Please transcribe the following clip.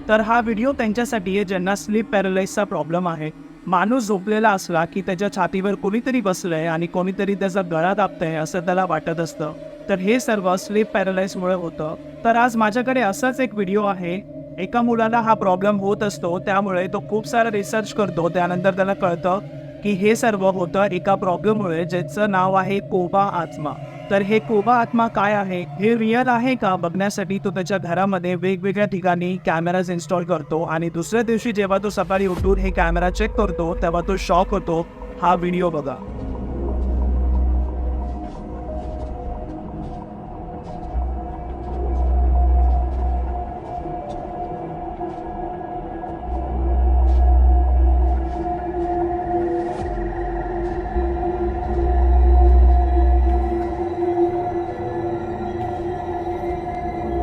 तर हा व्हिडिओ त्यांच्यासाठी आहे ज्यांना स्लीप पॅरालाइजचा प्रॉब्लेम आहे. माणूस झोपलेला असला की त्याच्या छातीवर कोणीतरी बसलंय आणि कोणीतरी त्याचा गळा दाबतंय असं त्याला वाटत असतं. तर हे सर्व स्लीप पॅरालाइजमुळे होतं. तर आज माझ्याकडे असाच एक व्हिडिओ आहे. एका मुलाला हा प्रॉब्लेम होत असतो, त्यामुळे तो खूप सारा रिसर्च करतो. त्यानंतर त्याला कळतं की हे सर्व होतं एका प्रॉब्लेममुळे ज्याचं नाव आहे कोबा आत्मा. तर हे कोबा आत्मा काय आहे, हे रिअल आहे का बघण्यासाठी तो त्याच्या घरामध्ये वेगवेगळ्या ठिकाणी कॅमेराज इन्स्टॉल करतो आणि दुसऱ्या दिवशी जेव्हा तो सकाळी उठून हे कॅमेरा चेक करतो तेव्हा तो शॉक होतो. हा व्हिडिओ बघा.